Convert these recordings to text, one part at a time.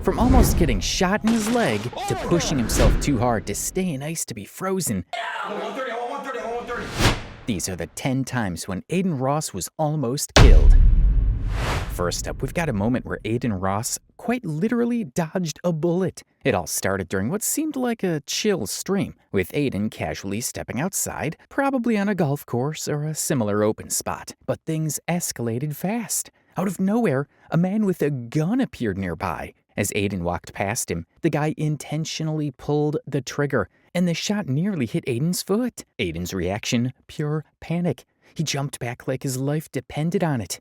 From almost getting shot in his leg to pushing himself too hard to stay in ice to be frozen. 130. These are the 10 times when Adin Ross was almost killed. First up, we've got a moment where Adin Ross quite literally dodged a bullet. It all started during what seemed like a chill stream, with Adin casually stepping outside, probably on a golf course or a similar open spot. But things escalated fast. Out of nowhere, a man with a gun appeared nearby. As Adin walked past him, the guy intentionally pulled the trigger, and the shot nearly hit Adin's foot. Adin's reaction, pure panic. He jumped back like his life depended on it.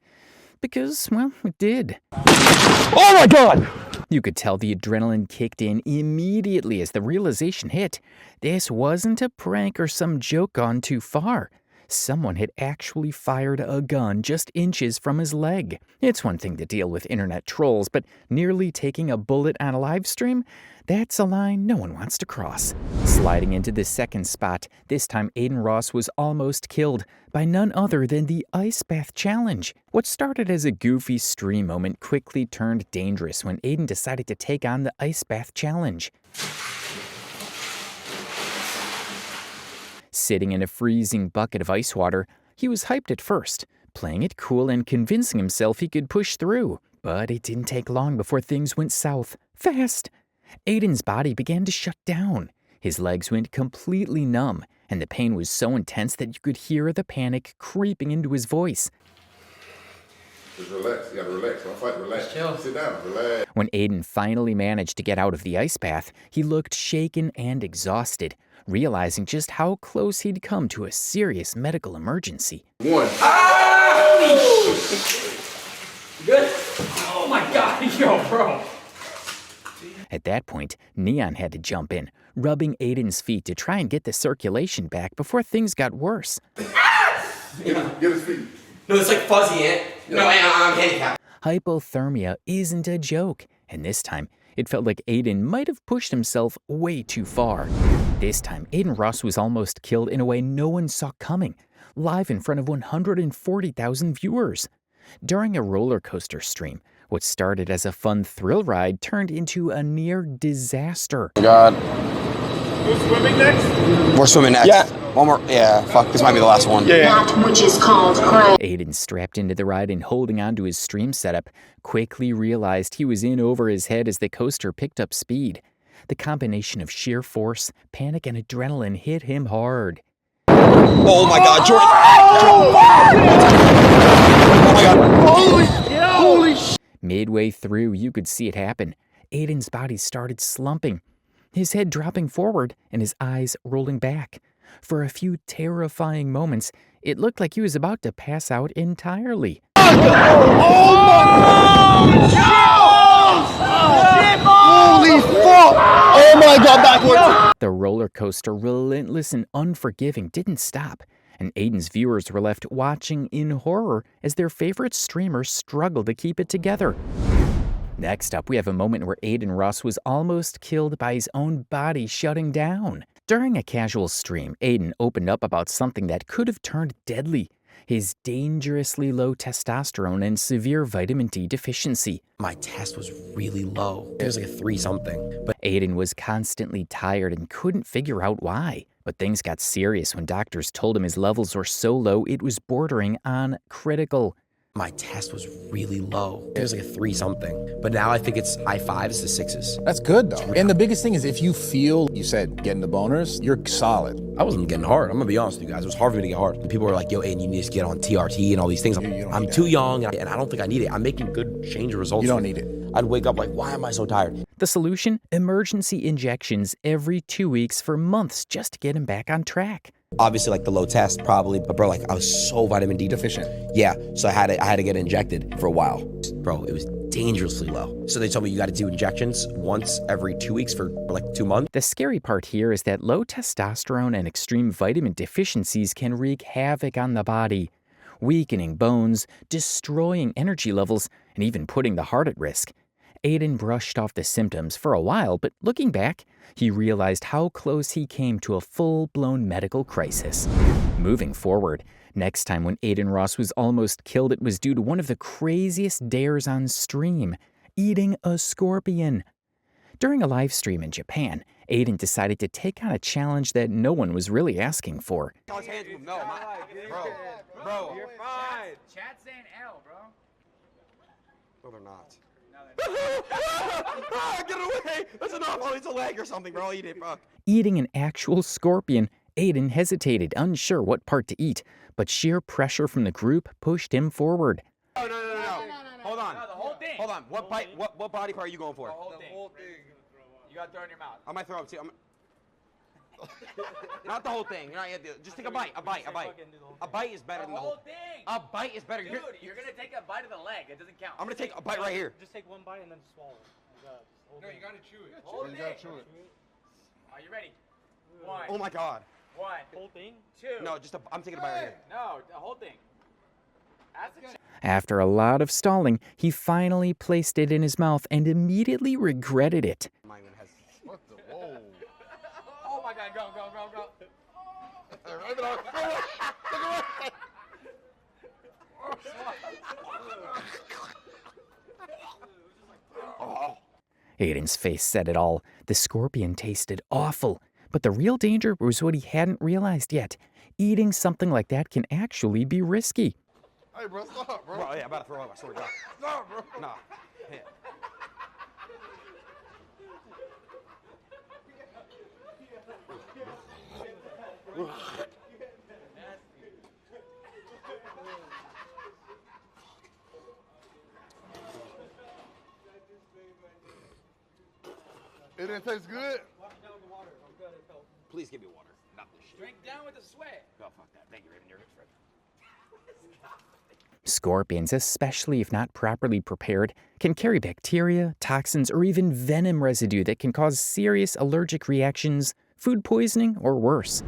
Because, well, it did. Oh my God! You could tell the adrenaline kicked in immediately as the realization hit. This wasn't a prank or some joke gone too far. Someone had actually fired a gun just inches from his leg. It's one thing to deal with internet trolls, but nearly taking a bullet on a live stream? That's a line no one wants to cross. Sliding into the second spot, this time Adin Ross was almost killed by none other than the Ice Bath Challenge. What started as a goofy stream moment quickly turned dangerous when Adin decided to take on the Ice Bath Challenge. Sitting in a freezing bucket of ice water, he was hyped at first, playing it cool and convincing himself he could push through. But it didn't take long before things went south. Fast! Adin's body began to shut down. His legs went completely numb, and the pain was so intense that you could hear the panic creeping into his voice. Just relax. You gotta relax. Don't fight. Relax. Chill. Sit down. Relax. When Adin finally managed to get out of the ice bath, he looked shaken and exhausted, realizing just how close he'd come to a serious medical emergency. One. Ah! Holy shit! Good? Oh my God, yo, bro. At that point, Neon had to jump in, rubbing Adin's feet to try and get the circulation back before things got worse. Get his feet. No, it's like fuzzy, Ant. No, I'm handicapped. Hypothermia isn't a joke, and this time, it felt like Adin might have pushed himself way too far. This time, Adin Ross was almost killed in a way no one saw coming, live in front of 140,000 viewers. During a roller coaster stream, what started as a fun thrill ride turned into a near disaster. God. Who's swimming next? We're swimming next. Yeah. One more. Yeah, fuck. This might be the last one. Yeah. That which is called crime. Adin, strapped into the ride and holding onto his stream setup, quickly realized he was in over his head as the coaster picked up speed. The combination of sheer force, panic, and adrenaline hit him hard. Oh my God, Jordan! Oh my God! Holy shit! Midway through, you could see it happen. Adin's body started slumping, his head dropping forward and his eyes rolling back. For a few terrifying moments, it looked like he was about to pass out entirely. Holy fuck! Oh my God, backwards! The roller coaster, relentless and unforgiving, didn't stop, and Adin's viewers were left watching in horror as their favorite streamer struggled to keep it together. Next up, we have a moment where Adin Ross was almost killed by his own body shutting down. During a casual stream, Adin opened up about something that could have turned deadly: his dangerously low testosterone and severe vitamin D deficiency. My test was really low. It was like a 3-something. But Adin was constantly tired and couldn't figure out why. But things got serious when doctors told him his levels were so low it was bordering on critical. my test was really low. It was like a 3-something. But now I think it's high 5s to 6s. That's good though. And the biggest thing is if you feel, you said getting the boners, you're solid. I wasn't getting hard. I'm gonna be honest with you guys. It was hard for me to get hard. And people were like, yo, Aiden, you need to get on TRT and all these things. I'm too young and I don't think I need it. I'm making good change results. You don't need it. I'd wake up like, why am I so tired? The solution? Emergency injections every 2 weeks for months just to get him back on track. Obviously, like the low test, probably, but bro, like I was so vitamin D deficient. Yeah, so I had to get injected for a while. Bro, it was dangerously low. So they told me you got to do injections once every 2 weeks for like 2 months. The scary part here is that low testosterone and extreme vitamin deficiencies can wreak havoc on the body, weakening bones, destroying energy levels, and even putting the heart at risk. Adin brushed off the symptoms for a while, but looking back, he realized how close he came to a full-blown medical crisis. Moving forward, next time when Adin Ross was almost killed, it was due to one of the craziest dares on stream. eating a scorpion. During a live stream in Japan, Adin decided to take on a challenge that no one was really asking for. His hands move. No, bro. You're fine. Chat's saying L, bro. No, they're not. Get away! That's enough. Oh, it's a leg or something, bro. I'll eat it, bro. Eating an actual scorpion, Adin hesitated, unsure what part to eat, but sheer pressure from the group pushed him forward. No. Hold on. No, the whole thing. Hold on. What bite? What body part are you going for? The whole thing. You gotta throw it in your mouth. I might throw up too. Not the whole thing. You're not yet. Just take a bite. A bite is better than the whole thing. A bite is better. Dude, you're gonna take a bite of the leg. It doesn't count. I'm gonna take a bite right here. Just take one bite and then swallow. No, you gotta chew it. You gotta chew it. Are you ready? One. Oh my god. One. Whole thing? Two. No, I'm taking a bite right here. No, the whole thing. That's a After a lot of stalling, he finally placed it in his mouth and immediately regretted it. What the? Whoa. Oh my god, go. Adin's face said it all. The scorpion tasted awful. But the real danger was what he hadn't realized yet. Eating something like that can actually be risky. Hey, bro, stop, bro. Bro, yeah, I'm about to throw up. I swear to God. Stop, bro. Nah. Yeah. It didn't taste good. Please give me water. Not this shit. Drink down with the sweat. Oh, fuck that. Thank you, Raven. You're good friend. Scorpions, especially if not properly prepared, can carry bacteria, toxins, or even venom residue that can cause serious allergic reactions, food poisoning, or worse.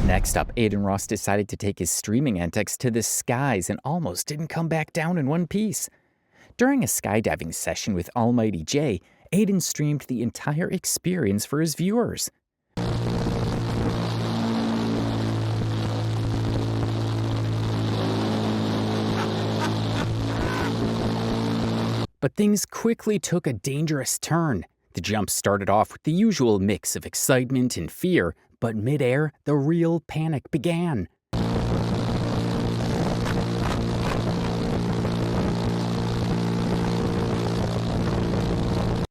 Next up, Adin Ross decided to take his streaming antics to the skies and almost didn't come back down in one piece. During a skydiving session with Almighty J, Adin streamed the entire experience for his viewers. But things quickly took a dangerous turn. The jump started off with the usual mix of excitement and fear, but midair, the real panic began.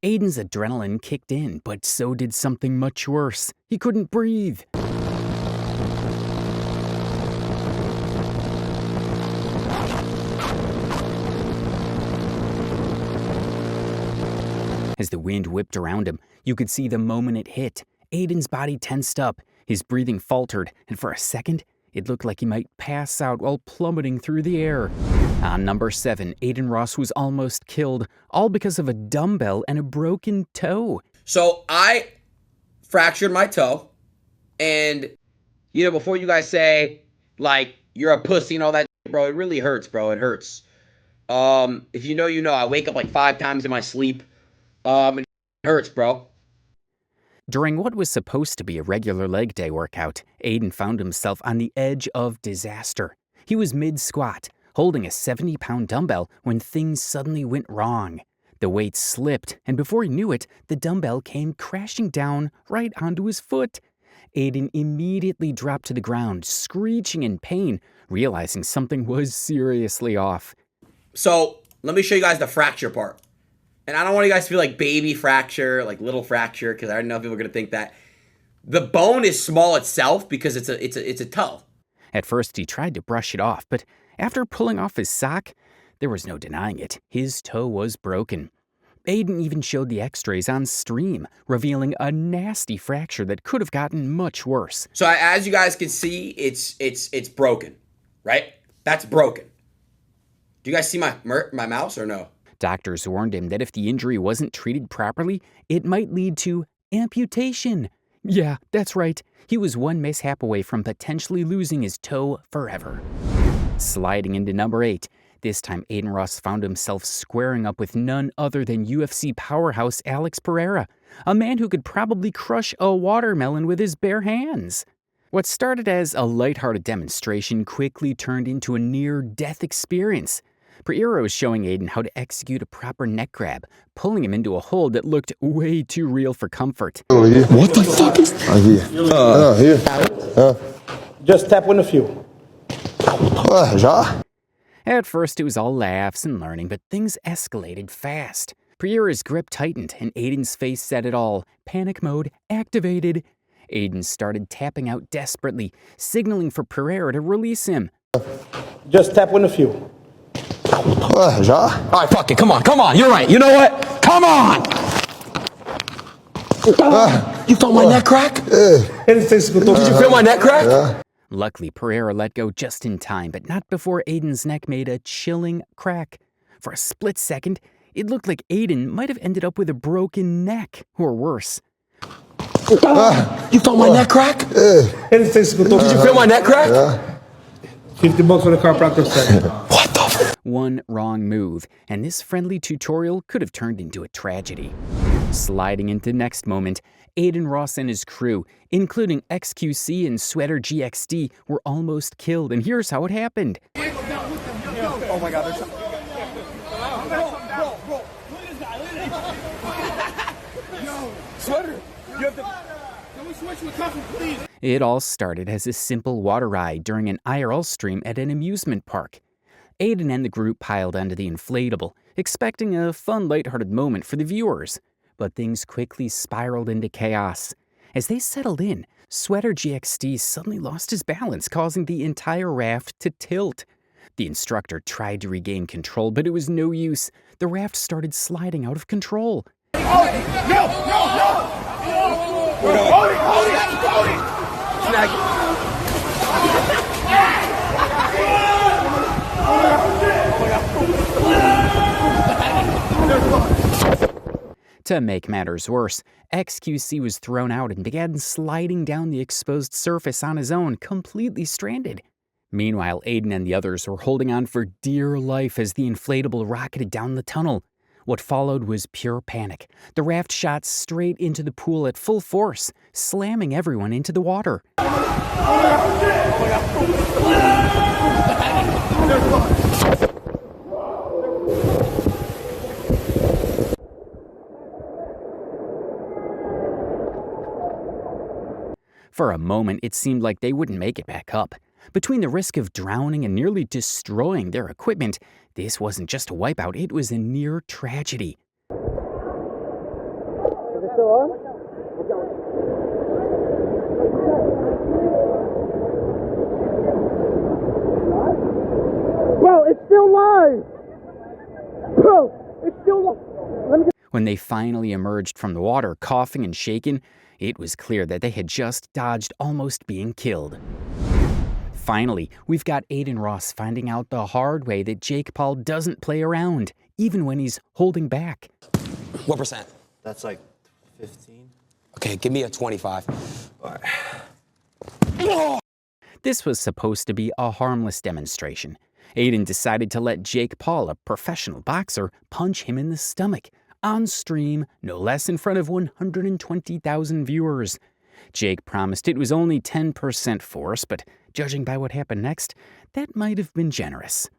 Adin's adrenaline kicked in, but so did something much worse. He couldn't breathe. As the wind whipped around him, you could see the moment it hit. Adin's body tensed up, his breathing faltered, and for a second, it looked like he might pass out while plummeting through the air. On number 7, Adin Ross was almost killed, all because of a dumbbell and a broken toe. So I fractured my toe, and before you guys say like you're a pussy and all that, bro, it really hurts, bro. It hurts. If you know, you know. I wake up like 5 times in my sleep. It hurts, bro. During what was supposed to be a regular leg day workout, Adin found himself on the edge of disaster. He was mid-squat, holding a 70-pound dumbbell when things suddenly went wrong. The weight slipped, and before he knew it, the dumbbell came crashing down right onto his foot. Adin immediately dropped to the ground, screeching in pain, realizing something was seriously off. So let me show you guys the fracture part. And I don't want you guys to feel like baby fracture, like little fracture, because I already know people are going to think that. The bone is small itself because it's a toe. At first, he tried to brush it off, but after pulling off his sock, there was no denying it. His toe was broken. Adin even showed the x-rays on stream, revealing a nasty fracture that could have gotten much worse. So as you guys can see, it's broken, right? That's broken. Do you guys see my mouse or no? Doctors warned him that if the injury wasn't treated properly, it might lead to amputation. Yeah, that's right. He was one mishap away from potentially losing his toe forever. Sliding into number 8, this time Adin Ross found himself squaring up with none other than UFC powerhouse Alex Pereira, a man who could probably crush a watermelon with his bare hands. What started as a lighthearted demonstration quickly turned into a near-death experience. Pereira was showing Adin how to execute a proper neck grab, pulling him into a hold that looked way too real for comfort. What the fuck is that? Just tap with a few. Já? At first, it was all laughs and learning, but things escalated fast. Pereira's grip tightened, and Adin's face said it all. Panic mode activated. Adin started tapping out desperately, signaling for Pereira to release him. Just tap with a few. Já? All right, fuck it. Come on. You're right. You know what? Come on. You felt my neck crack? Did you feel my neck crack? Luckily, Pereira let go just in time, but not before Adin's neck made a chilling crack. For a split second, it looked like Adin might have ended up with a broken neck, or worse. You felt my neck crack? Did you feel my neck crack? $50 for the chiropractor set. What the f? One wrong move, and this friendly tutorial could have turned into a tragedy. Sliding into next moment, Adin Ross and his crew, including XQC and Sweater GXD, were almost killed, and here's how it happened. Oh my God, there's something. Bro, look at this guy, Yo, Sweater, you have to... Can we switch with coffee, please? It all started as a simple water ride during an IRL stream at an amusement park. Adin and the group piled onto the inflatable, expecting a fun, lighthearted moment for the viewers. But things quickly spiraled into chaos. As they settled in, Sweater GXD suddenly lost his balance, causing the entire raft to tilt. The instructor tried to regain control, but it was no use. The raft started sliding out of control. Hold it! To make matters worse, XQC was thrown out and began sliding down the exposed surface on his own, completely stranded. Meanwhile, Adin and the others were holding on for dear life as the inflatable rocketed down the tunnel. What followed was pure panic. The raft shot straight into the pool at full force, slamming everyone into the water. For a moment, it seemed like they wouldn't make it back up. Between the risk of drowning and nearly destroying their equipment, this wasn't just a wipeout, it was a near tragedy. Is it still on? Bro, it's still live! Bro, it's still live! When they finally emerged from the water, coughing and shaking, it was clear that they had just dodged almost being killed. Finally, we've got Adin Ross finding out the hard way that Jake Paul doesn't play around, even when he's holding back. What percent? That's like 15. Okay, give me a 25. All right. This was supposed to be a harmless demonstration. Adin decided to let Jake Paul, a professional boxer, punch him in the stomach. On stream, no less, in front of 120,000 viewers. Jake promised it was only 10% force, but judging by what happened next, that might have been generous.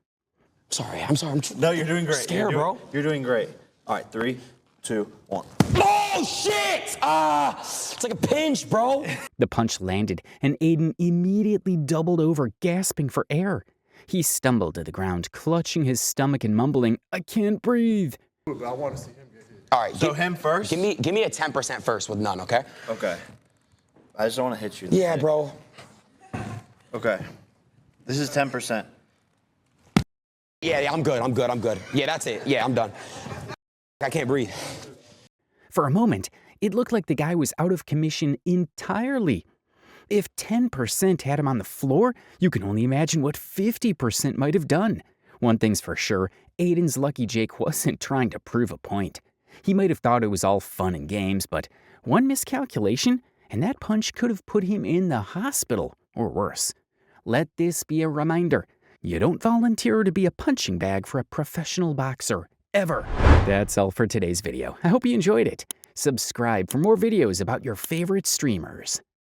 I'm sorry. No, you're doing great. Scared, bro. You're doing great. All right, 3, 2, 1. Oh, shit! It's like a pinch, bro. The punch landed, and Adin immediately doubled over, gasping for air. He stumbled to the ground, clutching his stomach and mumbling, "I can't breathe." I want to see him get hit. All right. So him first? Give me a 10% first with none, okay? Okay. I just don't want to hit you. Yeah, bro. Okay. This is 10%. Yeah, I'm good. Yeah, that's it. Yeah, I'm done. I can't breathe. For a moment, it looked like the guy was out of commission entirely. If 10% had him on the floor, you can only imagine what 50% might have done. One thing's for sure, Adin's lucky Jake wasn't trying to prove a point. He might have thought it was all fun and games, but one miscalculation, and that punch could have put him in the hospital, or worse. Let this be a reminder. You don't volunteer to be a punching bag for a professional boxer, ever. That's all for today's video. I hope you enjoyed it. Subscribe for more videos about your favorite streamers.